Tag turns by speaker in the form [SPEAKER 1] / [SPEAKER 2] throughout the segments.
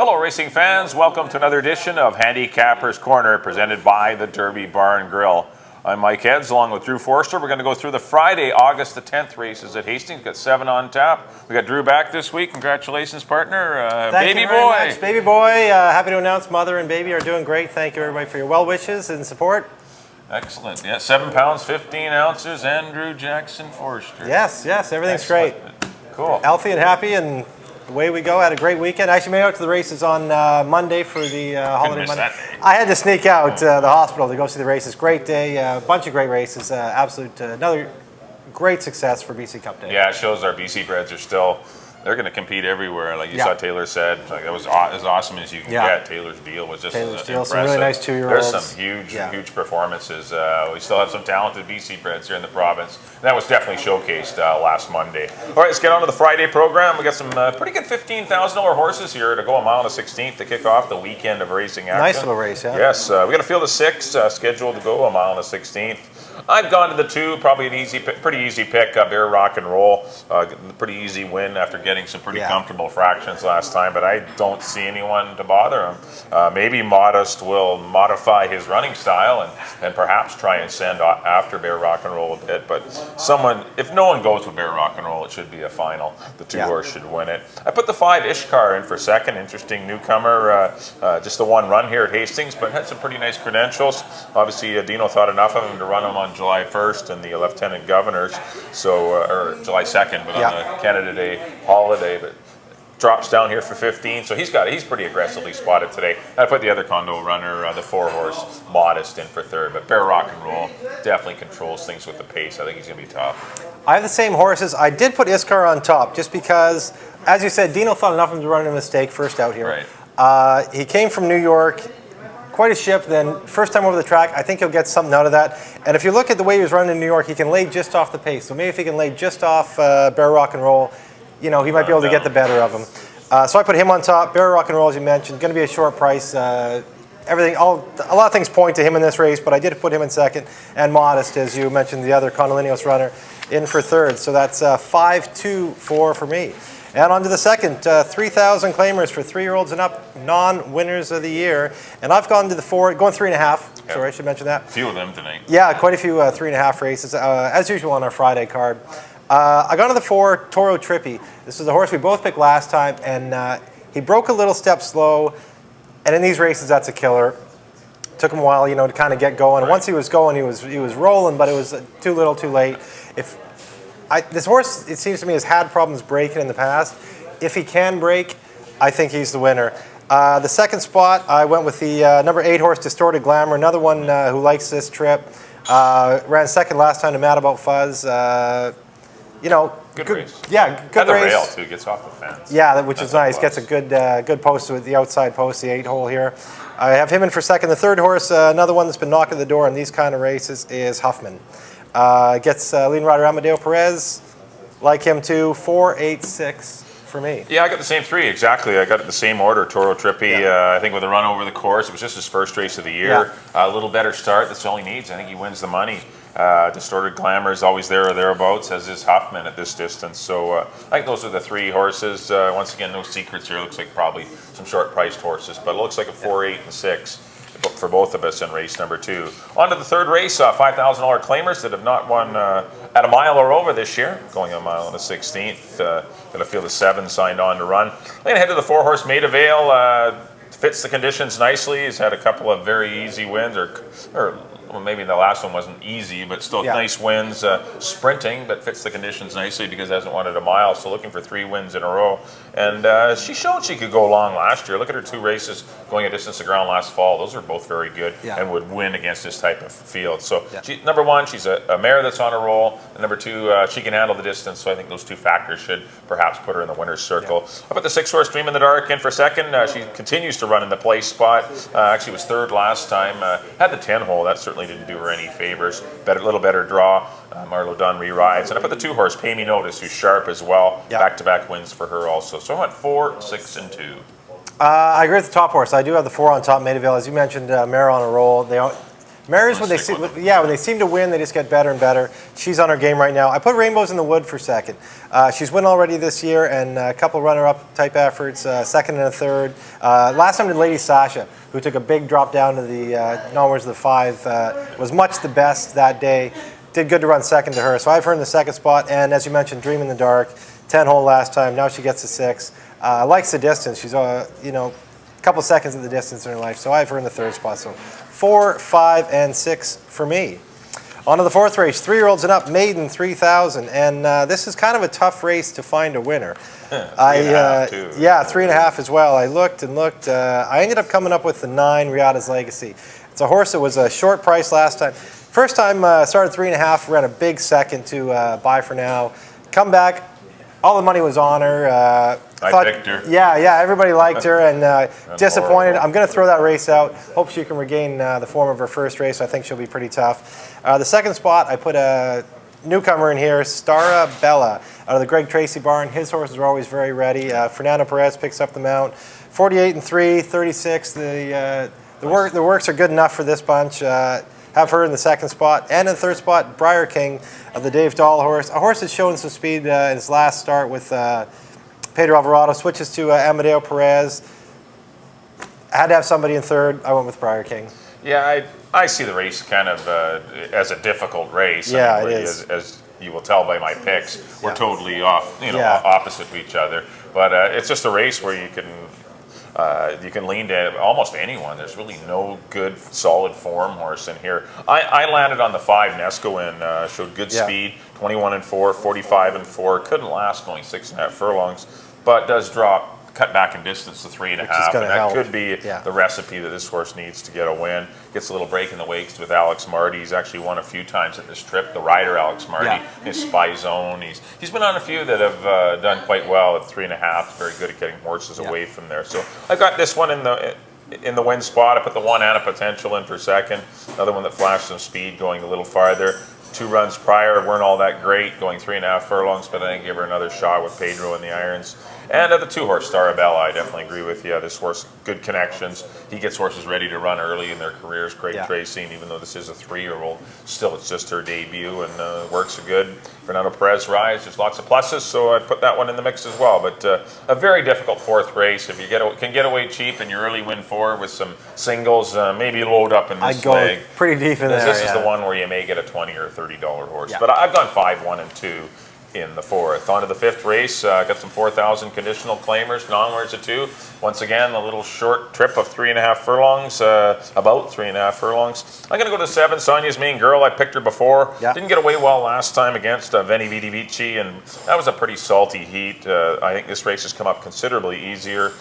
[SPEAKER 1] Hello racing fans, welcome to another edition of Handicappers Corner presented by the Derby Bar and Grill. I'm Mike Eds along with Drew Forster. We're going to go through the Friday, August the 10th races at Hastings. We've got 7 on tap. We got Drew back this week. Congratulations, partner.
[SPEAKER 2] Thank you very much. Baby boy, happy to announce mother and baby are doing great. Thank you everybody for your well wishes and support.
[SPEAKER 1] Excellent. Yeah, 7 pounds, 15 ounces, Andrew Jackson Forster.
[SPEAKER 2] Yes, everything's great.
[SPEAKER 1] Cool.
[SPEAKER 2] Healthy and happy, and away we go. Had a great weekend. I actually made out to the races on Monday for the holiday Monday. I had to sneak out the hospital to go see the races. Great day, a bunch of great races. Another great success for BC Cup Day.
[SPEAKER 1] Yeah, it shows our BC breds are still. They're going to compete everywhere, like you saw Taylor said. Like that was as awesome as you can get. Taylor's deal was just impressive.
[SPEAKER 2] Some really nice 2-year-olds.
[SPEAKER 1] There's some huge performances. We still have some talented BC breds here in the province. And that was definitely showcased last Monday. All right, let's get on to the Friday program. We got some pretty good $15,000 horses here to go a mile on the 16th to kick off the weekend of racing action.
[SPEAKER 2] Nice little race, yeah.
[SPEAKER 1] Yes, we got a field of 6 scheduled to go a mile on the 16th. I've gone to the 2, probably an pretty easy pick. Bear Rock and Roll, pretty easy win after getting some pretty comfortable fractions last time, but I don't see anyone to bother him. Maybe Modest will modify his running style and perhaps try and send after Bear Rock and Roll a bit, but if no one goes with Bear Rock and Roll, it should be a final. The 2 horse should win it. I put the 5 Ishkar in for second. Interesting newcomer, just the 1 run here at Hastings, but had some pretty nice credentials. Obviously, Dino thought enough of him to run him on July 1st and the Lieutenant Governors, or July 2nd, but on the Canada Day holiday, but drops down here for 15, so he's pretty aggressively spotted today. I put the other condo runner, the 4 horse Modest, in for third, but Bear Rock and Roll definitely controls things with the pace. I think he's going to be tough.
[SPEAKER 2] I have the same horses. I did put Iskar on top just because, as you said, Dino thought enough of him to run a mistake first out here.
[SPEAKER 1] Right.
[SPEAKER 2] He came from New York. Quite a ship, then first time over the track, I think he'll get something out of that. And if you look at the way he was running in New York, he can lay just off the pace. So maybe if he can lay just off Bear Rock and Roll, he might be able to get the better of him. So I put him on top. Bear Rock and Roll, as you mentioned, going to be a short price. A lot of things point to him in this race, but I did put him in second. And Modest, as you mentioned, the other Condominios runner, in for third. So that's 5-2-4 for me. And on to the second, 3,000 claimers for 3-year-olds and up, non-winners of the year. And I've gone to the 4, going 3.5. Sorry, I should mention that.
[SPEAKER 1] A few of them tonight.
[SPEAKER 2] Yeah, quite a few 3.5 races, as usual on our Friday card. I got to the 4, Toro Trippy. This is a horse we both picked last time, and he broke a little step slow. And in these races, that's a killer. Took him a while, to kind of get going. Right. Once he was going, he was rolling, but it was too little, too late. This horse, it seems to me, has had problems breaking in the past. If he can break, I think he's the winner. The second spot, I went with the number 8 horse, Distorted Glamour, another one who likes this trip. Ran second last time to Mad About Fuzz.
[SPEAKER 1] Good race.
[SPEAKER 2] Yeah, good
[SPEAKER 1] and
[SPEAKER 2] race.
[SPEAKER 1] The rail, too, gets off the fence.
[SPEAKER 2] Yeah, which is nice. Gets a good post with the outside post, the 8-hole here. I have him in for second. The third horse, another one that's been knocking the door in these kind of races, is Huffman. Gets leading rider Amadeo Perez, like him too, 4-8-6 for me.
[SPEAKER 1] Yeah, I got the same 3, exactly. I got it the same order, Toro Trippy. I think with a run over the course, it was just his first race of the year. A little better start, that's all he needs. I think he wins the money. Distorted Glamour is always there or thereabouts, as is Huffman at this distance. So I think those are the 3 horses. Once again, no secrets here. Looks like probably some short-priced horses, but it looks like a 4-8-6. For both of us in race number 2. On to the third race, $5,000 claimers that have not won at a mile or over this year, going a mile on the 16th. Got a field of 7 signed on to run. I'm going to head to the 4 horse Maida Vale. Fits the conditions nicely. He's had a couple of very easy wins, or maybe the last one wasn't easy, but still nice wins. Sprinting, but fits the conditions nicely because he hasn't won at a mile, so looking for 3 wins in a row. And she showed she could go long last year. Look at her 2 races going a distance to ground last fall. Those are both very good and would win against this type of field. So number 1, she's a mare that's on a roll. And number 2, she can handle the distance, so I think those 2 factors should perhaps put her in the winner's circle. How about the 6 horse Dream in the Dark in for second? She continues to run in the place spot. Actually was third last time. Had the 10 hole. That certainly didn't do her any favors. Little better draw. Marlo Dunn re-rides. And I put the 2 horse Pay Me Notice, who's sharp as well. Back-to-back wins for her also. So I went 4, 6, and 2.
[SPEAKER 2] I agree with the top horse. I do have the 4 on top, Maida Vale. As you mentioned, mare on a roll. Mares, when they seem to win, they just get better and better. She's on her game right now. I put Rainbows in the Wood for second. She's won already this year, and a couple runner-up type efforts, second and a third. Last time did Lady Sasha, who took a big drop down to the nowhere's the 5, was much the best that day. Did good to run second to her. So I have her in the second spot, and as you mentioned, Dream in the Dark, 10-hole last time. Now she gets a 6. Likes the distance. She's a couple seconds of the distance in her life. So I have her in the third spot. So 4, 5, and 6 for me. On to the fourth race, 3-year-olds and up, maiden 3,000, and this is kind of a tough race to find a winner.
[SPEAKER 1] 3.5 too.
[SPEAKER 2] Yeah, 3.5 as well. I looked and looked. I ended up coming up with the 9, Riata's Legacy. It's a horse that was a short price last time. First time started 3.5, ran a big second to Buy For Now. Come back, all the money was on her.
[SPEAKER 1] I picked her.
[SPEAKER 2] Yeah, everybody liked her, and disappointed. I'm going to throw that race out. Hope she can regain the form of her first race. I think she'll be pretty tough. The second spot, I put a newcomer in here, Stara Bella, out of the Greg Tracy barn. His horses are always very ready. Fernando Perez picks up the mount. 48 and 3, 36. The works are good enough for this bunch. Have her in the second spot. And in the third spot, Briar King of the Dave Dahl horse. A horse that's shown some speed in his last start with Pedro Alvarado. Switches to Amadeo Perez. Had to have somebody in third. I went with Briar King.
[SPEAKER 1] Yeah, I see the race kind of as a difficult race.
[SPEAKER 2] Yeah,
[SPEAKER 1] I mean,
[SPEAKER 2] it is.
[SPEAKER 1] As you will tell by my picks, we're totally opposite to each other. But it's just a race where you can lean to almost anyone. There's really no good, solid form horse in here. I landed on the 5 Nesco and showed good speed, 21 and 4, 45 and 4. Couldn't last going 6.5 furlongs, but does cut back in distance to 3.5. And that could be the recipe that this horse needs to get a win. Gets a little break in the wakes with Alex Marty. He's actually won a few times at this trip. The rider Alex Marty, his Spy Zone. He's been on a few that have done quite well at 3.5. He's very good at getting horses away from there. So I got this one in the win spot. I put the 1 Anna Potential in for second. Another one that flashed some speed going a little farther. 2 runs prior weren't all that great, going 3.5 furlongs, but I didn't give her another shot with Pedro in the irons. And the 2-horse Starabella, I definitely agree with you. This horse, good connections. He gets horses ready to run early in their careers. Great tracing, even though this is a 3-year-old. Still, it's just her debut, and works are good. Fernando Perez rise, there's lots of pluses, so I'd put that one in the mix as well. But a very difficult fourth race. If you can get away cheap and you early win 4 with some singles, maybe load up in this leg.
[SPEAKER 2] I'd go pretty deep in there.
[SPEAKER 1] This is the one where you may get a $20 or $30 horse. But I've gone 5, 1, and 2. In the fourth. On to the fifth race. Got some 4,000 conditional claimers. Onwards at 2. Once again, a little short trip of 3.5 furlongs. About 3.5 furlongs. I'm going to go to 7. Sonia's Main Girl. I picked her before. Didn't get away well last time against Veni Vidi Vici, and that was a pretty salty heat. I think this race has come up considerably easier.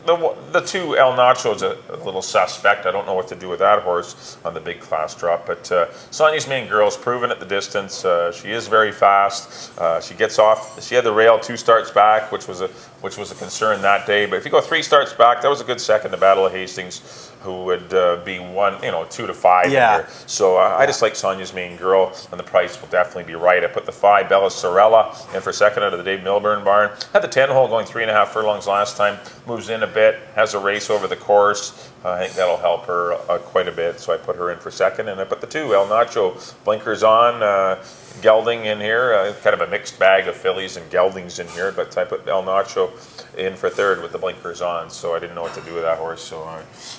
[SPEAKER 1] The 2 El Nacho is a little suspect. I don't know what to do with that horse on the big class drop. But Sonia's Main Girl's proven at the distance. She is very fast. She gets off. She had the rail 2 starts back, which was a concern that day. But if you go 3 starts back, that was a good second to Battle of Hastings, who would be 2 to 5 here. So I just like Sonia's Main Girl, and the price will definitely be right. I put the 5 Bella Sorella in for second out of the Dave Milburn barn. Had the 10-hole going 3.5 furlongs last time. Moves in a bit, has a race over the course. I think that'll help her quite a bit, so I put her in for second. And I put the 2 El Nacho blinkers on. Gelding in here, kind of a mixed bag of fillies and geldings in here, but I put El Nacho in for third with the blinkers on, so I didn't know what to do with that horse. So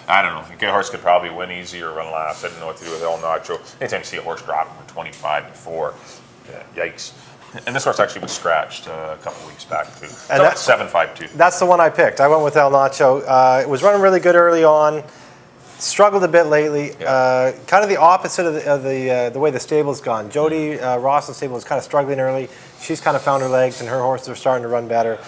[SPEAKER 1] I don't know. A horse could probably win easy or run last. I didn't know what to do with El Nacho. Anytime you see a horse drop from 25 to 4, yikes. And this horse actually was scratched a couple weeks back too. And that's 7.52.
[SPEAKER 2] That's the one I picked. I went with El Nacho. It was running really good early on. Struggled a bit lately. Kind of the opposite of the way the stable's gone. Jody Rawson's stable was kind of struggling early. She's kind of found her legs, and her horses are starting to run better.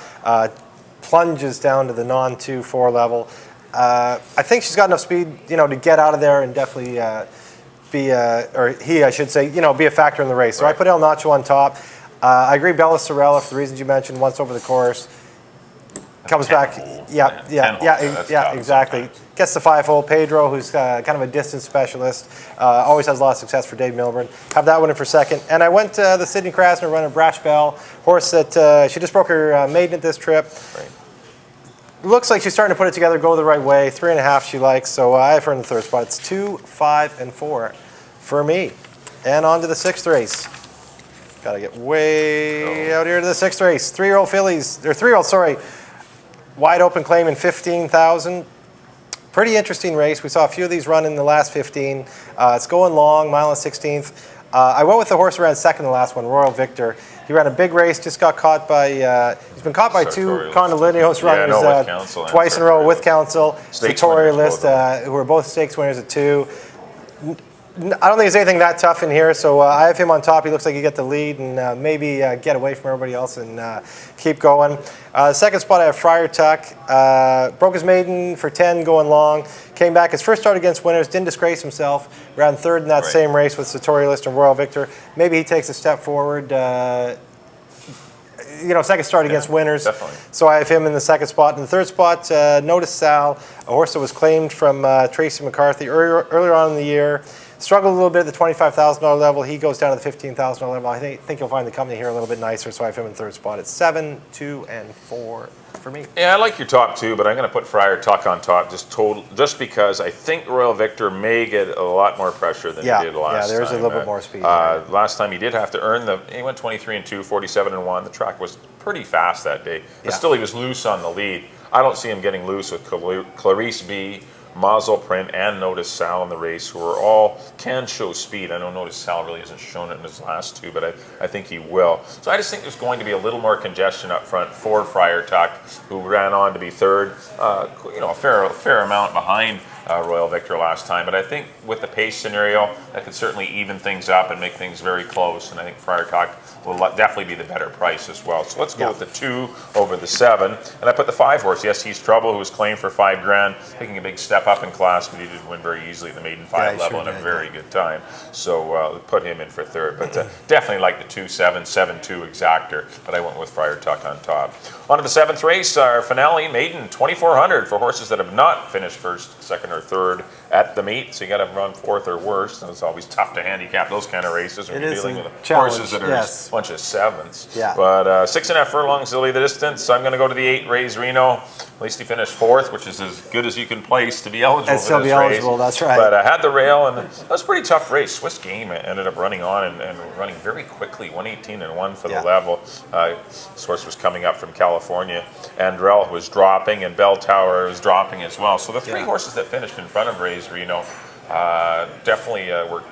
[SPEAKER 2] Plunges down to the non-2-4 level. I think she's got enough speed, to get out of there and definitely be a factor in the race. So I put El Nacho on top. I agree, Bella Sorella, for the reasons you mentioned, once over the course. Comes back, exactly. Gets the 5-hole. Pedro, who's kind of a distance specialist, always has a lot of success for Dave Milburn. Have that one in for second. And I went to the Sidney Krasner runner, Brash Bell, horse that she just broke her maiden at this trip. looks like she's starting to put it together, go the right way. 3.5 she likes, so I have her in the third spot. It's 2, 5, and 4 for me. And on to the sixth race. Got to get way out here to the sixth race. 3-year-old fillies, or 3-year-old, sorry. Wide open claim in 15,000. Pretty interesting race. We saw a few of these run in the last 15. It's going long, mile and 16th. I went with the horse who ran second in the last one, Royal Victor. He ran a big race, just got caught by, he's been caught by two Condolinos runners twice in a row with counsel. Sartorialist, who are both stakes winners at 2. I don't think there's anything that tough in here, so I have him on top. He looks like he get the lead and maybe get away from everybody else and keep going. Second spot, I have Friar Tuck. Broke his maiden for 10 going long. Came back his first start against winners, didn't disgrace himself. Ran third in that same race with Sartorialist and Royal Victor. Maybe he takes a step forward. Second start against winners.
[SPEAKER 1] Definitely.
[SPEAKER 2] So I have him in the second spot. In the third spot, Notice Sal, a horse that was claimed from Tracy McCarthy earlier on in the year. Struggled a little bit at the $25,000 level. He goes down to the $15,000 level. I think you'll find the company here a little bit nicer, so I have him in the third spot. It's 7, 2, and 4 for me.
[SPEAKER 1] Yeah, I like your top 2, but I'm going to put Friar Tuck on top just because I think Royal Victor may get a lot more pressure than he did last time.
[SPEAKER 2] Yeah, there's a little bit more speed.
[SPEAKER 1] Last time he did have to earn he went 23-2, 47-1. The track was pretty fast that day, but still he was loose on the lead. I don't see him getting loose with Clarice B, Mazel Print, and Notice Sal in the race, who are all can show speed. I know Notice Sal really hasn't shown it in his last 2, but I think he will. So I just think there's going to be a little more congestion up front for Friar Tuck, who ran on to be third, a fair amount behind Royal Victor last time. But I think with the pace scenario, that could certainly even things up and make things very close. And I think Friar Tuck will definitely be the better price as well. So let's go with the 2 over the 7. And I put the 5 horse. Yes, He's Trouble, who was claimed for $5,000, taking a big step up in class, but he did win very easily at the maiden 5 level in a very good time. So put him in for third. But definitely like the 2-7, 7-2 exactor. But I went with Friar Tuck on top. On to the 7th race, our finale, maiden 2,400 for horses that have not finished first, second, or third at the meet. So you got to run 4th or worse. And it's always tough to handicap those kind of races when you're dealing with horses that are a bunch of 7s.
[SPEAKER 2] Yeah.
[SPEAKER 1] But 6.5 furlongs to lead the distance. So I'm going to go to the 8, Rays Reno. At least he finished 4th, which is as good as you can place to be eligible for this race.
[SPEAKER 2] That's right.
[SPEAKER 1] But I had the rail, and that was a pretty tough race. Swiss Game ended up running on and running very quickly, 118-1 for the level. This horse was coming up from California. Andrell was dropping, and Bell Tower was dropping as well. So the 3 horses that finished in front of Rays Reno definitely were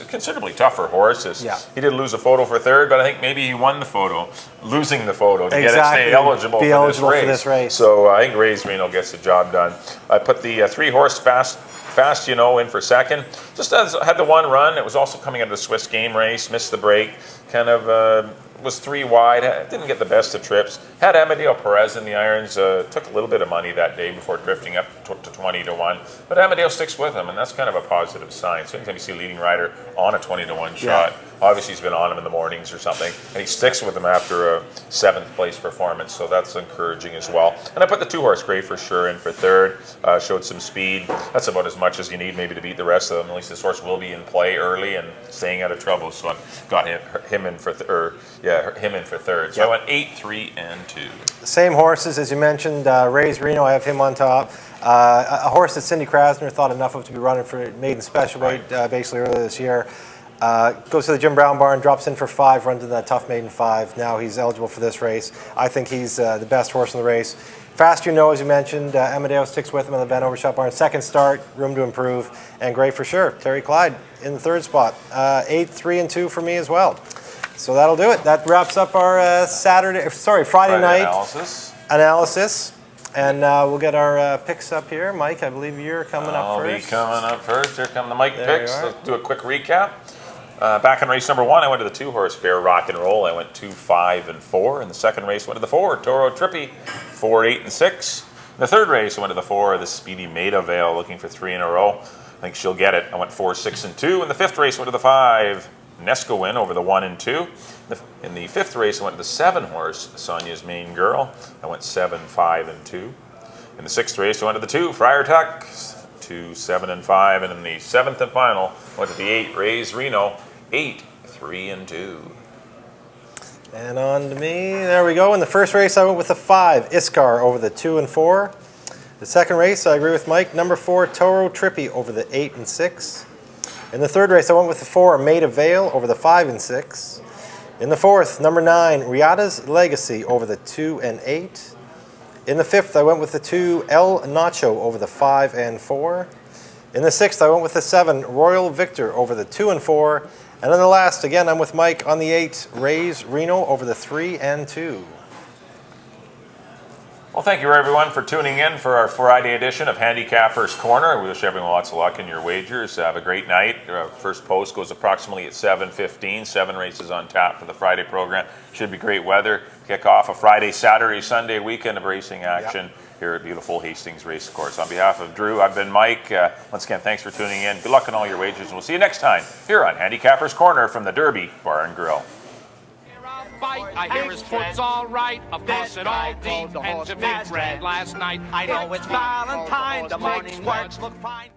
[SPEAKER 1] considerably tougher horses. Yeah. He did lose a photo for third, but I think maybe he won the photo, losing the photo to stay eligible for this race. So I think Rays Reno gets the job done. I put the 3 horse Fast in for second. Just had the 1 run. It was also coming out of the Swiss Game race, missed the break, kind of was 3 wide, didn't get the best of trips. Had Amadeo Perez in the irons, took a little bit of money that day before drifting up to 20-1. But Amadeo sticks with him, and that's kind of a positive sign. So anytime you see a leading rider on a 20-1 shot, obviously he's been on him in the mornings or something, and he sticks with him after a 7th place performance, so that's encouraging as well. And I put the 2 horse Gray for Sure in for third, showed some speed. That's about as much as you need maybe to beat the rest of them. At least this horse will be in play early and staying out of trouble, so I got him in for third. So I went 8, 3, and 2.
[SPEAKER 2] Same horses as you mentioned. Rays Reno, I have him on top. A horse that Cindy Krasner thought enough of to be running for maiden special weight basically earlier this year. Goes to the Jim Brown barn, drops in for 5, runs in that tough maiden 5. Now he's eligible for this race. I think he's the best horse in the race. Fast as you mentioned, Amadeo sticks with him in the Ben Overshot barn. Second start, room to improve, and Gray for Sure. Terry Clyde in the third spot. 8, 3, and 2 for me as well. So that'll do it. That wraps up our Friday night analysis. And we'll get our picks up here. Mike, I believe you're coming up first.
[SPEAKER 1] I'll be coming up first. Here come the Mike picks. Let's do a quick recap. Back in race number 1, I went to the 2 horse Bear Rock and Roll. I went 2, 5, and 4. In the second race, went to the 4 Toro Trippy, 4, 8, and 6. In the third race, I went to the 4 the Speedy Maida Vale, looking for 3 in a row. I think she'll get it. I went 4, 6, and 2. In the fifth race, I went to the 5 Nesco Win over the 1 and 2. In the fifth race, I went to the 7 horse Sonia's Main Girl. I went 7, 5, and 2. In the sixth race, I went to the 2 Friar Tuck, 2, 7, and 5. And in the 7th and final, I went to the 8 Rays Reno, 8, 3, and 2.
[SPEAKER 2] And on to me. There we go. In the first race, I went with the 5, Iskar, over the 2 and 4. The second race, I agree with Mike. Number 4, Toro Trippy, over the 8 and 6. In the third race, I went with the 4, Maid of Vale, over the 5 and 6. In the fourth, number 9, Riata's Legacy, over the 2 and 8. In the fifth, I went with the 2, El Nacho, over the 5 and 4. In the sixth, I went with the 7, Royal Victor, over the 2 and 4. And in the last, again, I'm with Mike on the 8, Rays Reno, over the 3 and 2.
[SPEAKER 1] Well, thank you everyone for tuning in for our Friday edition of Handicappers Corner. We wish everyone lots of luck in your wagers. Have a great night. First post goes approximately at 7:15. 7 races on tap for the Friday program. Should be great weather. Kick off a Friday, Saturday, Sunday weekend of racing action here at beautiful Hastings Race Course. On behalf of Drew, I've been Mike. Once again, thanks for tuning in. Good luck on all your wagers, and we'll see you next time here on Handicappers Corner from the Derby Bar and Grill.
[SPEAKER 3] I hear his foot's all right. Of course, it all depends if it read last night.
[SPEAKER 4] I know it's Valentine. The morning works look fine.